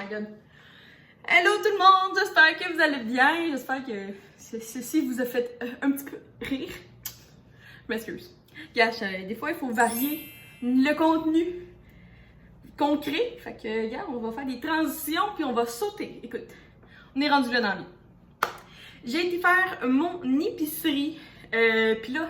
my god. Hello tout le monde, j'espère que vous allez bien. J'espère que ceci vous a fait un petit peu rire. Je m'excuse. Des fois, il faut varier le contenu concret. Fait que, regarde, on va faire des transitions puis on va sauter. Écoute, on est rendu là dans la vie. J'ai été faire mon épicerie. Puis là,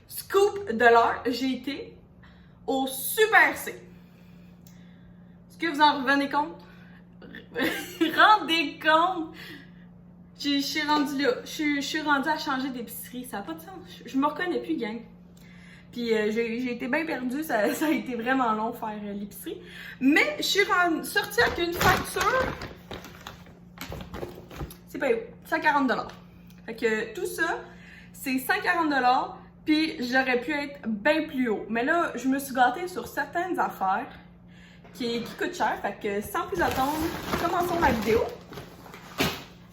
scoop de l'heure, j'ai été au Super C. Est-ce que vous en revenez compte? Rendez compte! Je suis rendue là. Je suis rendue à changer d'épicerie. Ça n'a pas de sens. Je me reconnais plus, gang. Puis j'ai été bien perdue. Ça a été vraiment long faire l'épicerie. Mais je suis sortie avec une facture. C'est payé. 140 $. Fait que tout ça, c'est 140 $. Puis j'aurais pu être bien plus haut. Mais là, je me suis gâtée sur certaines affaires qui coûtent cher. Fait que sans plus attendre, commençons ma vidéo.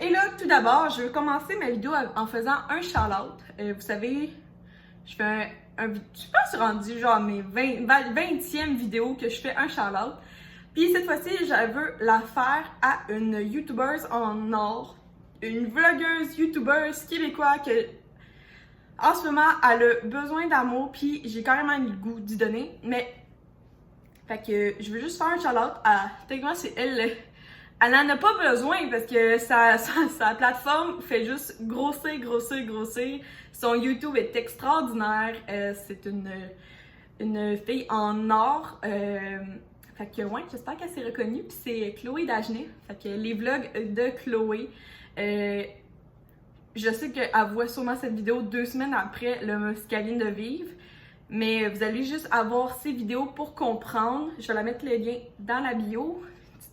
Et là, tout d'abord, je vais commencer ma vidéo en faisant un shout-out. Vous savez, je fais je pense rendu genre mes 20e vidéo que je fais un shout-out. Puis cette fois-ci, je veux la faire à une YouTubeuse en or. Une vlogueuse YouTubeuse québécoise que, en ce moment, elle a besoin d'amour. Puis j'ai carrément eu le goût d'y donner. Mais, fait que je veux juste faire un shout-out à, techniquement, c'est elle. Elle n'en a pas besoin parce que sa plateforme fait juste grossir. Son YouTube est extraordinaire. C'est une fille en or. Fait que ouais, j'espère qu'elle s'est reconnue. Puis c'est Chloé Dagenet. Fait que les vlogs de Chloé. Je sais qu'elle voit sûrement cette vidéo 2 semaines après ce qu'elle vient de vivre. Mais vous allez juste avoir ces vidéos pour comprendre. Je vais la mettre le lien dans la bio.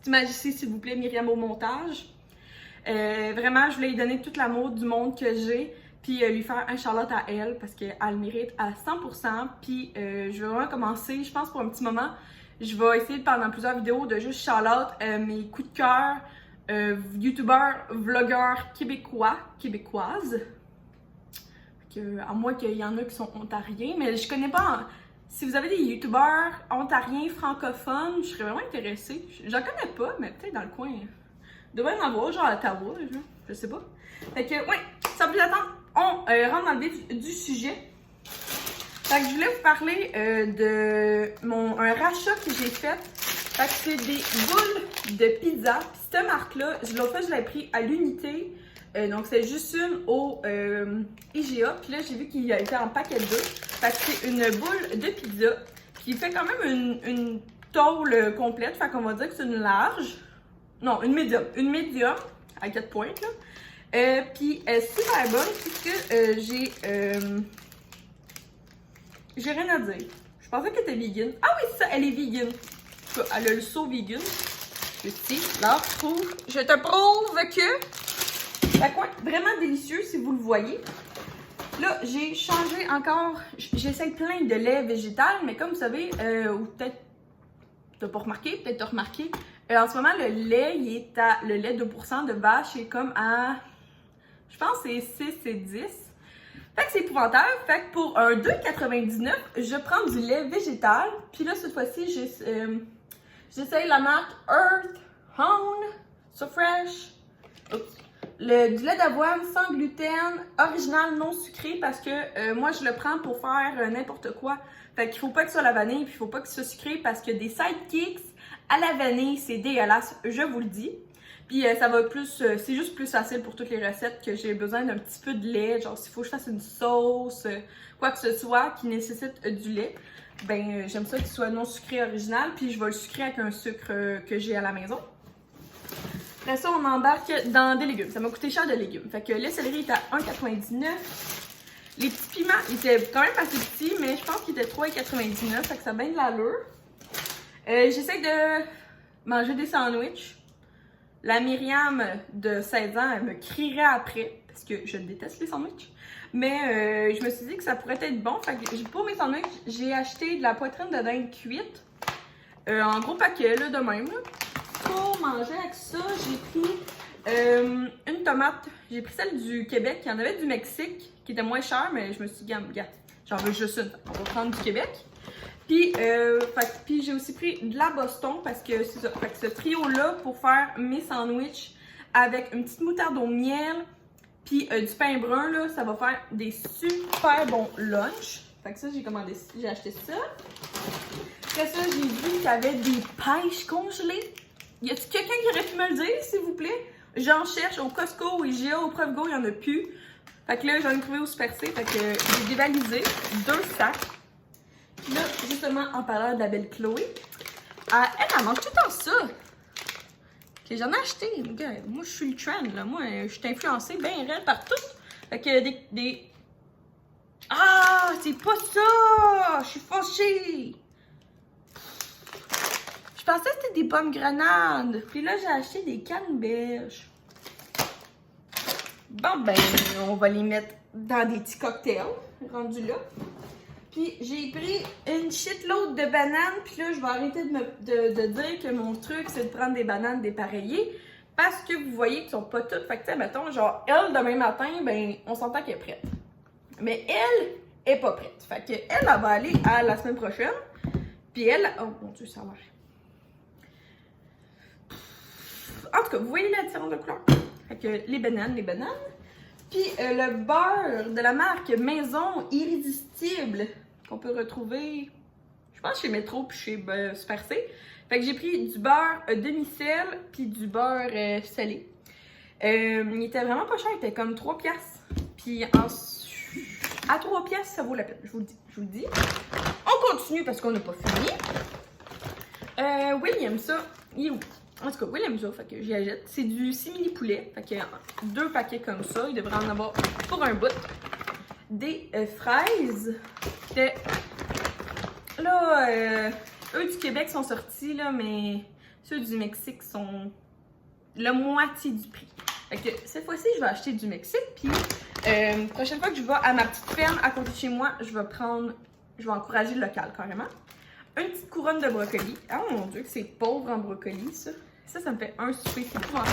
Imaginez s'il vous plaît, Myriam au montage. Vraiment, je voulais lui donner tout l'amour du monde que j'ai, puis lui faire un shout-out à elle parce qu'elle le mérite à 100%. Puis je vais vraiment commencer, je pense pour un petit moment, je vais essayer pendant plusieurs vidéos de juste shout-out mes coups de cœur, youtubeurs, vlogueurs québécoises. À moins qu'il y en a qui sont ontariens, mais je connais pas. Si vous avez des youtubeurs ontariens francophones, je serais vraiment intéressée. J'en connais pas, mais peut-être dans le coin. Il devrait y en avoir, genre à Ottawa, je sais pas. Fait que, ouais, sans plus attendre, on rentre dans le vif du sujet. Fait que je voulais vous parler de un rachat que j'ai fait. Fait que c'est des boules de pizza. Puis cette marque-là, l'autre fois, je l'ai pris à l'unité. Donc c'est juste une au IGA. Puis là, j'ai vu qu'il a été en paquet de 2. Fait que c'est une boule de pizza qui fait quand même une tôle complète. Fait qu'on va dire que c'est une large. Non, une médium. Une médium à 4 pointes, là. Puis elle est super bonne puisque j'ai rien à dire. Je pensais qu'elle était vegan. Ah oui, c'est ça, elle est vegan. Elle a le saut vegan. Ici, là, je te prouve que... Fait quoi, vraiment délicieux si vous le voyez. Là, j'ai changé encore, j'essaye plein de lait végétal, mais comme vous savez, ou peut-être t'as pas remarqué, peut-être t'as remarqué, en ce moment, le lait, le lait 2% de vache est comme à, je pense que c'est 6 et 10. Fait que c'est épouvantable. Fait que pour un 2,99, je prends du lait végétal. Puis là, cette fois-ci, j'essaye la marque Earth Hound, So Fresh. Oups. Du lait d'avoine sans gluten, original, non sucré, parce que moi, je le prends pour faire n'importe quoi. Fait qu'il faut pas que ce soit la vanille, puis il faut pas que ce soit sucré, parce que des sidekicks à la vanille, c'est dégueulasse, je vous le dis. Puis ça va plus, c'est juste plus facile pour toutes les recettes que j'ai besoin d'un petit peu de lait, genre s'il faut que je fasse une sauce, quoi que ce soit qui nécessite du lait. Ben j'aime ça qu'il soit non sucré original, puis je vais le sucrer avec un sucre que j'ai à la maison. Après ça, on embarque dans des légumes. Ça m'a coûté cher de légumes. Fait que le céleri est à 1,99. Les petits piments étaient quand même assez petits, mais je pense qu'ils étaient 3,99. Fait que ça a bien de l'allure. J'essaie de manger des sandwichs. La Myriam de 16 ans, elle me crierait après, parce que je déteste les sandwichs. Mais je me suis dit que ça pourrait être bon. Fait que pour mes sandwichs, j'ai acheté de la poitrine de dinde cuite. En gros paquet, là, de même, là. Pour manger avec ça, j'ai pris une tomate. J'ai pris celle du Québec. Il y en avait du Mexique qui était moins cher, mais je me suis dit, regarde, j'en veux juste une. On va prendre du Québec. Puis j'ai aussi pris de la Boston parce que c'est ça. Fait que ce trio-là pour faire mes sandwichs avec une petite moutarde au miel puis du pain brun, là, ça va faire des super bons lunchs. Fait que ça, j'ai acheté ça. Après ça, j'ai vu qu'il y avait des pêches congelées. Y a-t-il quelqu'un qui aurait pu me le dire, s'il vous plaît? J'en cherche au Costco, au IGA, au Preuve Go, il n'y en a plus. Fait que là, j'en ai trouvé au Super C. Fait que j'ai dévalisé 2 sacs. Puis là, justement, en parlant de la belle Chloé, elle mange tout le temps ça. Que j'en ai acheté. Moi, je suis le trend, là. Moi, je suis influencée bien raide partout. Fait que des... Ah, c'est pas ça! Je suis fâchée! Je pensais que c'était des pommes grenades. Puis là, j'ai acheté des canneberges. Bon, ben, on va les mettre dans des petits cocktails, rendus là. Puis j'ai pris une shitload de bananes. Puis là, je vais arrêter de dire que mon truc, c'est de prendre des bananes dépareillées. Parce que vous voyez qu'elles sont pas toutes. Fait que, tu sais, mettons, genre, elle, demain matin, ben, on s'entend qu'elle est prête. Mais elle est pas prête. Fait que elle va aller à la semaine prochaine. Puis elle... Oh mon Dieu, ça a l'air... En tout cas, vous voyez la différence de couleur? Fait que les bananes. Puis le beurre de la marque Maison Irrésistible qu'on peut retrouver, je pense, chez Métro puis chez Super C. Fait que j'ai pris du beurre demi-sel puis du beurre salé. Il était vraiment pas cher, il était comme 3 piastres. Puis à 3 piastres, ça vaut la peine, je vous le dis. On continue parce qu'on n'a pas fini. Will, il aime ça. Il est où? En tout cas, Will aime ça, fait que j'y achète. C'est du simili poulet, fait que 2 paquets comme ça, il devrait en avoir pour un bout. Des fraises. Là, eux du Québec sont sortis, là, mais ceux du Mexique sont la moitié du prix. Fait que cette fois-ci, je vais acheter du Mexique, puis prochaine fois que je vais à ma petite ferme à côté de chez moi, je vais encourager le local carrément. Une petite couronne de brocoli. Ah mon Dieu, que c'est pauvre en brocoli, ça. Ça me fait un souper, c'est épouvantable.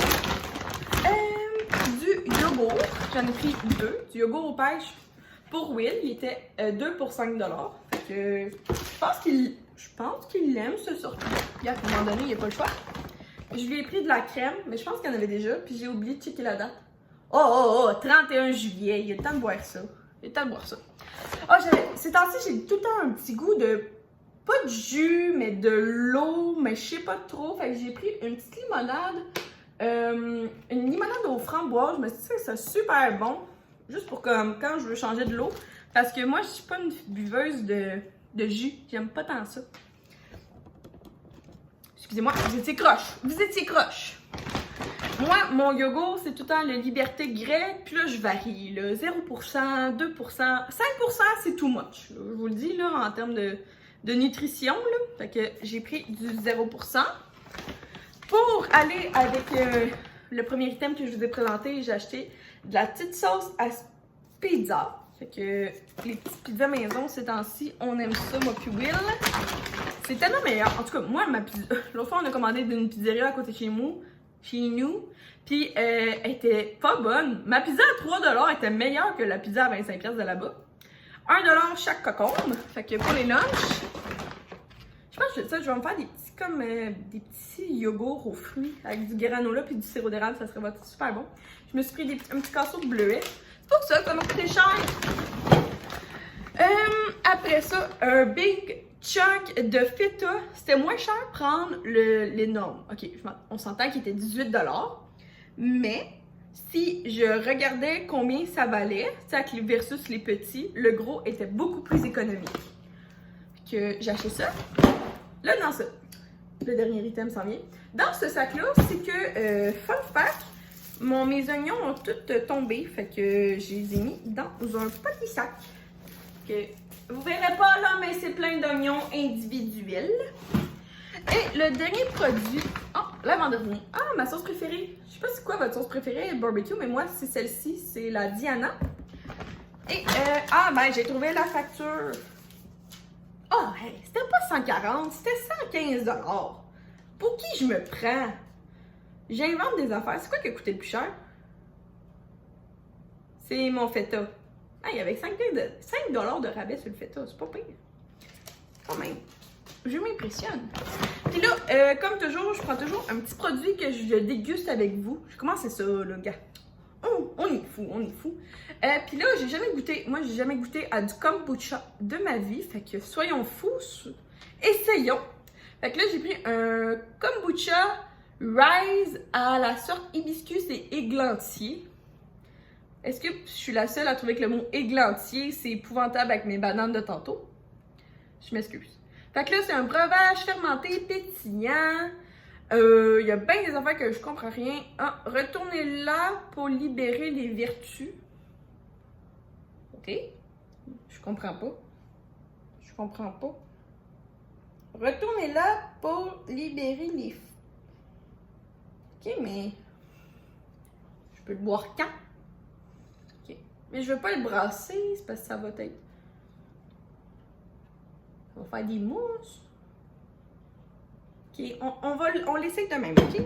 Du yogourt. J'en ai pris 2. Du yogourt aux pêches pour Will. Il était 2 pour 5 $. Fait que je pense qu'il l'aime, ce sorte-là. Puis à un moment donné, il n'y a pas le choix. Je lui ai pris de la crème, mais je pense qu'il y en avait déjà. Puis j'ai oublié de checker la date. Oh, 31 juillet. Il y a le temps de boire ça. Ces temps-ci, j'ai tout le temps un petit goût de... Pas de jus, mais de l'eau, mais je sais pas trop. Fait que j'ai pris une petite limonade. Une limonade aux framboises. Je me suis dit que c'est super bon. Juste pour comme quand je veux changer de l'eau. Parce que moi, je suis pas une buveuse de jus. J'aime pas tant ça. Excusez-moi, vous étiez croche. Moi, mon yogourt, c'est tout le temps le Liberté grec. Puis là, je varie. Là, 0%, 2%, 5%, c'est too much. Là. Je vous le dis, là, en termes de nutrition, là. Fait que j'ai pris du 0%. Pour aller avec le premier item que je vous ai présenté, j'ai acheté de la petite sauce à pizza. Fait que les petites pizzas maison, ces temps-ci, on aime ça, moi puis Will. C'est tellement meilleur. En tout cas, moi, ma pizza... L'autre fois, on a commandé d'une pizzeria à côté de chez nous. Puis, elle était pas bonne. Ma pizza à 3 $ était meilleure que la pizza à 25$ de là-bas. 1 $ chaque cocombe. Fait que pour les lunchs, je pense que je vais me faire des petits yogourts aux fruits avec du granola puis du sirop d'érable. Ça serait super bon. Je me suis pris un petit casseau de bleuet. C'est pour ça que ça m'a coûté cher. Après ça, un big chunk de feta. C'était moins cher prendre l'énorme. Ok, on s'entend qu'il était 18 $. Mais si je regardais combien ça valait, versus les petits, le gros était beaucoup plus économique. Que j'ai acheté ça. Là, dans ça, le dernier item s'en vient. Dans ce sac-là, c'est que, fun fact, mes oignons ont tous tombé. Fait que je les ai mis dans un petit sac. Que vous verrez pas là, mais c'est plein d'oignons individuels. Et le dernier produit, l'avant-dernier. Ah, ma sauce préférée. Je sais pas c'est quoi votre sauce préférée, barbecue, mais moi, c'est celle-ci. C'est la Diana. Et, j'ai trouvé la facture. Ah, hey, c'était pas 140, c'était 115 $. Pour qui je me prends? J'invente des affaires. C'est quoi qui a coûté le plus cher? C'est mon feta. Ah, il y avait 5 $ de rabais sur le feta, c'est pas pire. quand même, je m'impressionne. Puis là, comme toujours, je prends toujours un petit produit que je déguste avec vous. Comment c'est ça, là, gars? Oh, on est fou, on est fou. Puis là, j'ai jamais goûté, moi, j'ai jamais goûté à du kombucha de ma vie. Fait que soyons fous, essayons. Fait que là, j'ai pris un kombucha Rise à la sorte hibiscus et églantier. Est-ce que je suis la seule à trouver que le mot églantier, c'est épouvantable avec mes bananes de tantôt? Je m'excuse. Fait que là, c'est un breuvage fermenté pétillant. Il y a bien des affaires que je comprends rien. Ah, retournez là pour libérer les vertus. OK. Je comprends pas. Je comprends pas. Retournez là pour libérer les... OK, mais... Je peux le boire quand? OK. Mais je veux pas le brasser, c'est parce que ça va être... On va faire des mousses. OK, on l'essaye de même, OK?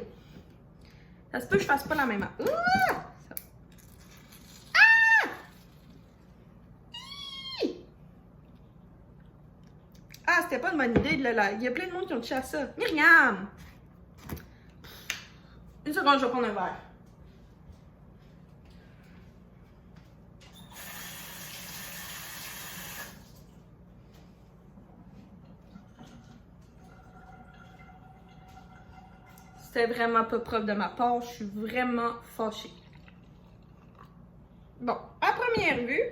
Ça se peut que je fasse pas la même. Ah! Ah, c'était pas une bonne idée de le live. Il y a plein de monde qui ont touché à ça. Myriam! Une seconde, je vais prendre un verre. C'était vraiment pas propre de ma part. Je suis vraiment fâchée. Bon, à première vue,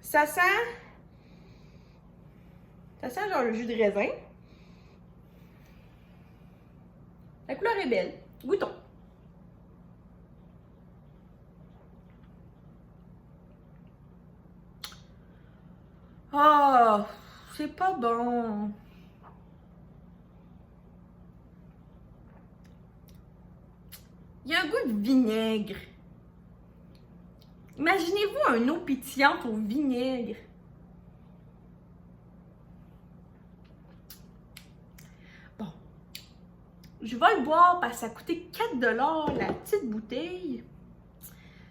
ça sent genre le jus de raisin. La couleur est belle. Goûtons. Oh, c'est pas bon. Il y a un goût de vinaigre. Imaginez-vous un eau pétillante au vinaigre. Bon. Je vais le boire parce que ça coûtait 4 $ la petite bouteille.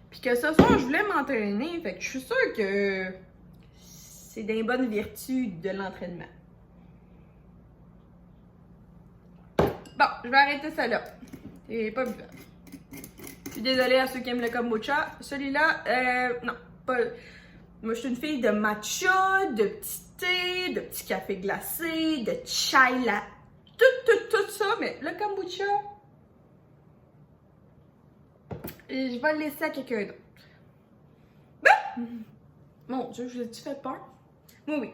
Puis que ce soir, je voulais m'entraîner. Fait que je suis sûre que c'est des bonnes vertus de l'entraînement. Bon, je vais arrêter ça là. C'est pas buvable. Je suis désolée à ceux qui aiment le kombucha. Celui-là, non, pas. Moi, je suis une fille de matcha, de petit thé, de petit café glacé, de chai latte. Tout ça, mais le kombucha, je vais le laisser à quelqu'un d'autre. Ben! Mon Dieu, je l'ai-tu fait peur? Oui.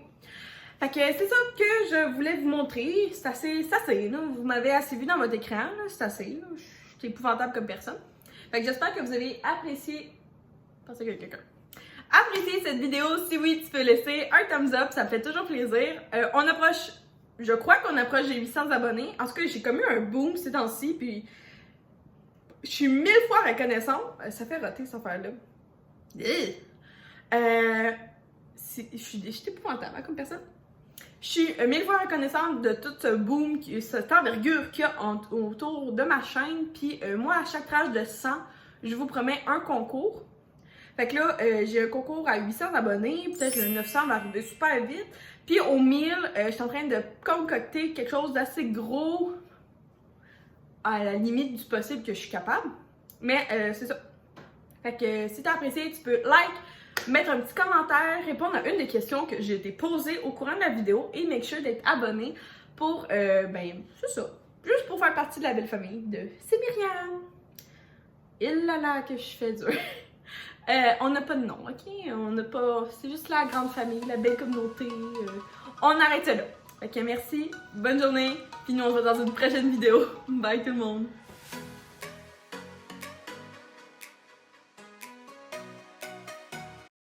Fait que c'est ça que je voulais vous montrer. C'est assez, là. Vous m'avez assez vu dans votre écran, là. C'est assez, là. Je suis épouvantable comme personne. Fait que j'espère que vous avez apprécié. Pensez qu'il y a quelqu'un. Apprécié cette vidéo. Si oui, tu peux laisser un thumbs up. Ça me fait toujours plaisir. On approche. Je crois qu'on approche les 800 abonnés. En tout cas, j'ai comme eu un boom ces temps-ci. Puis. Je suis 1000 fois reconnaissante. Ça fait roter cette affaire-là. Je suis épouvantable hein, comme personne. Je suis 1000 fois reconnaissante de tout ce boom, cette envergure qu'il y a autour de ma chaîne. Puis moi, à chaque tranche de 100, je vous promets un concours. Fait que là, j'ai un concours à 800 abonnés. Peut-être le 900 va arriver super vite. Puis au 1000, je suis en train de concocter quelque chose d'assez gros à la limite du possible que je suis capable. Mais c'est ça. Fait que si t'as apprécié, tu peux mettre un petit commentaire, répondre à une des questions que j'ai été posées au courant de la vidéo et make sure d'être abonné pour, ben, c'est ça. Juste pour faire partie de la belle famille de C'est Myriam. Il là que je fais dur. On n'a pas de nom, ok? On n'a pas. C'est juste la grande famille, la belle communauté. On arrête ça là. Fait que merci, bonne journée, puis nous on se voit dans une prochaine vidéo. Bye tout le monde!